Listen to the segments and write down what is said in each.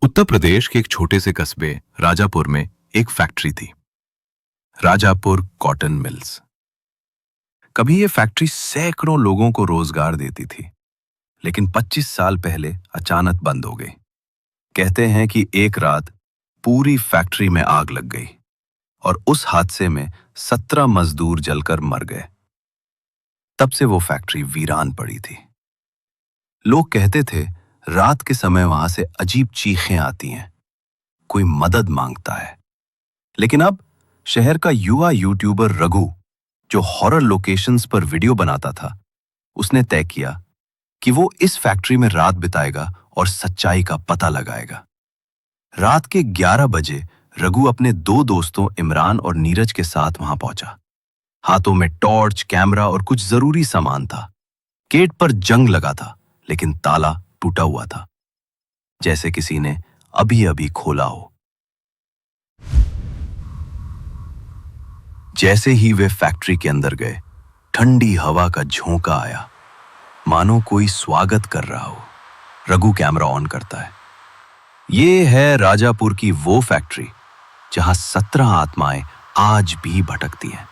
उत्तर प्रदेश के एक छोटे से कस्बे राजापुर में एक फैक्ट्री थी। Rajapur cotton mills. कभी ये फैक्ट्री सैकड़ों लोगों को रोजगार देती थी, लेकिन 25 साल पहले अचानक बंद हो गई। कहते हैं कि एक रात पूरी फैक्ट्री में आग लग गई और उस हादसे में 17 मजदूर जलकर मर गए। तब से वो फैक्ट्री वीरान पड़ी थी। लोग कहते थे रात के समय वहां से अजीब चीखें आती हैं, कोई मदद मांगता है। लेकिन अब शहर का युवा यूट्यूबर रघु, जो हॉरर लोकेशंस पर वीडियो बनाता था, उसने तय किया कि वो इस फैक्ट्री में रात बिताएगा और सच्चाई का पता लगाएगा। रात के 11 बजे रघु अपने दो दोस्तों इमरान और नीरज के साथ वहां पहुंचा। हाथों में टॉर्च, कैमरा और कुछ जरूरी सामान था। गेट पर जंग लगा था, लेकिन ताला टूटा हुआ था, जैसे किसी ने अभी अभी खोला हो। जैसे ही वे फैक्ट्री के अंदर गए, ठंडी हवा का झोंका आया, मानो कोई स्वागत कर रहा हो। रघु कैमरा ऑन करता है। ये है राजापुर की वो फैक्ट्री जहां 17 आत्माएं आज भी भटकती हैं।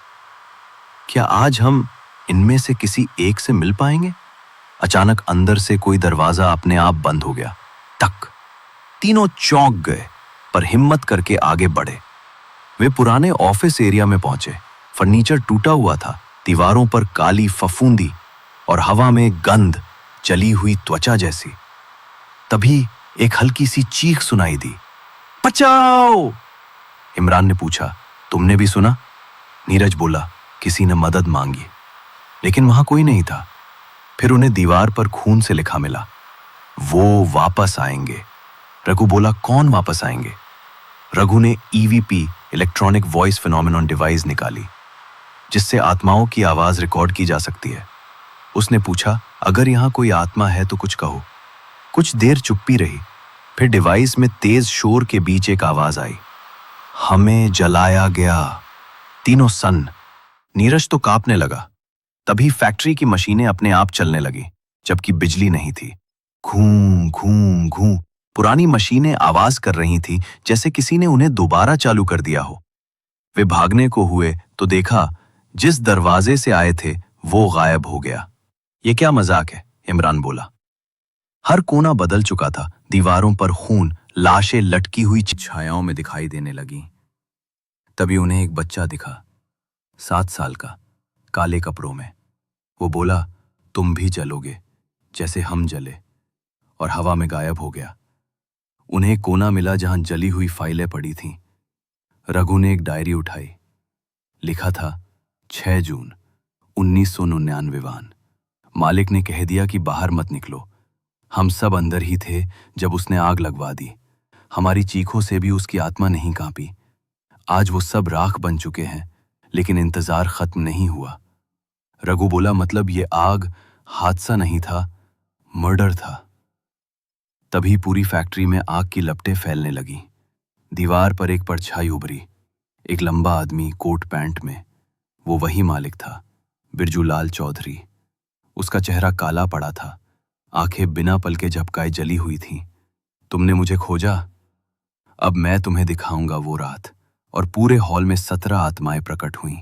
क्या आज हम इनमें से किसी एक से मिल पाएंगे? अचानक अंदर से कोई दरवाजा अपने आप बंद हो गया। टक! तीनों चौंक गए, पर हिम्मत करके आगे बढ़े। वे पुराने ऑफिस एरिया में पहुंचे। फर्नीचर टूटा हुआ था, दीवारों पर काली फफूंदी और हवा में गंध, जली हुई त्वचा जैसी। तभी एक हल्की सी चीख सुनाई दी। बचाओ! इमरान ने पूछा, तुमने भी सुना? नीरज बोला, किसी ने मदद मांगी, लेकिन वहां कोई नहीं था। फिर उन्हें दीवार पर खून से लिखा मिला, वो वापस आएंगे। रघु बोला, कौन वापस आएंगे? रघु ने EVP, electronic voice phenomenon device निकाली, जिससे आत्माओं की आवाज रिकॉर्ड की जा सकती है। उसने पूछा, अगर यहां कोई आत्मा है तो कुछ कहो। कुछ देर चुप्पी रही, फिर डिवाइस में तेज शोर के बीच एक आवाज आई, हमें जलाया गया। तीनों सन्न। नीरज तो कांपने लगा। तभी फैक्ट्री की मशीनें अपने आप चलने लगी, जबकि बिजली नहीं थी। घूं घूं घूं पुरानी मशीनें आवाज कर रही थी, जैसे किसी ने उन्हें दोबारा चालू कर दिया हो। वे भागने को हुए तो देखा जिस दरवाजे से आए थे वो गायब हो गया। ये क्या मजाक है? इमरान बोला। हर कोना बदल चुका था। दीवारों पर खून, लाशें लटकी हुई छायाओं में दिखाई देने लगी। तभी उन्हें एक बच्चा दिखा, 7 साल का, काले कपड़ों में। वो बोला, तुम भी जलोगे जैसे हम जले, और हवा में गायब हो गया। उन्हें एक कोना मिला जहां जली हुई फाइलें पड़ी थीं। रघु ने एक डायरी उठाई। लिखा था 6 जून 1999। मालिक ने कह दिया कि बाहर मत निकलो। हम सब अंदर ही थे जब उसने आग लगवा दी। हमारी चीखों से भी उसकी आत्मा नहीं कांपी। आज वो सब राख बन चुके हैं, लेकिन इंतजार खत्म नहीं हुआ। रघु बोला, मतलब ये आग हादसा नहीं था, मर्डर था। तभी पूरी फैक्ट्री में आग की लपटें फैलने लगी। दीवार पर एक परछाई उभरी, एक लंबा आदमी कोट पैंट में। वो वही मालिक था, बिरजू लाल चौधरी। उसका चेहरा काला पड़ा था, आंखें बिना पलके झपकाए जली हुई थीं। तुमने मुझे खोजा, अब मैं तुम्हें दिखाऊंगा वो रात। और पूरे हॉल में 17 आत्माएं प्रकट हुईं,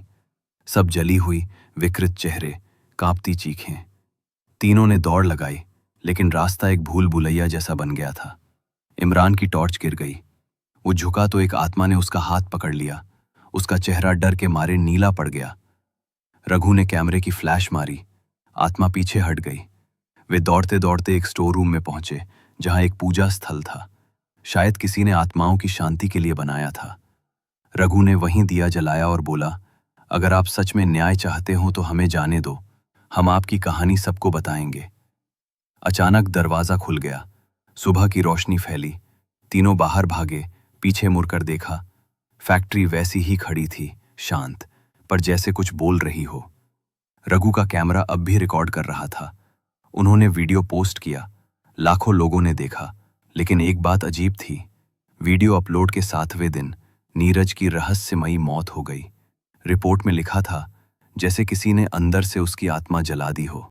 सब जली हुई, विकृत चेहरे, कांपती चीखें। तीनों ने दौड़ लगाई, लेकिन रास्ता एक भूल भुलैया जैसा बन गया था। इमरान की टॉर्च गिर गई। वो झुका तो एक आत्मा ने उसका हाथ पकड़ लिया। उसका चेहरा डर के मारे नीला पड़ गया। रघु ने कैमरे की फ्लैश मारी। आत्मा पीछे हट गई। वे दौड़ते दौड़ते एक स्टोर रूम में पहुंचे, जहां एक पूजा स्थल था। शायद किसी ने आत्माओं की शांति के लिए बनाया था। रघु ने वहीं दिया जलाया और बोला, अगर आप सच में न्याय चाहते हो तो हमें जाने दो, हम आपकी कहानी सबको बताएंगे। अचानक दरवाजा खुल गया। सुबह की रोशनी फैली। तीनों बाहर भागे। पीछे मुड़कर देखा, फैक्ट्री वैसी ही खड़ी थी, शांत, पर जैसे कुछ बोल रही हो। रघु का कैमरा अब भी रिकॉर्ड कर रहा था। उन्होंने वीडियो पोस्ट किया। लाखों लोगों ने देखा, लेकिन एक बात अजीब थी। वीडियो अपलोड के 7वें दिन नीरज की रहस्यमयी मौत हो गई। रिपोर्ट में लिखा था, जैसे किसी ने अंदर से उसकी आत्मा जला दी हो।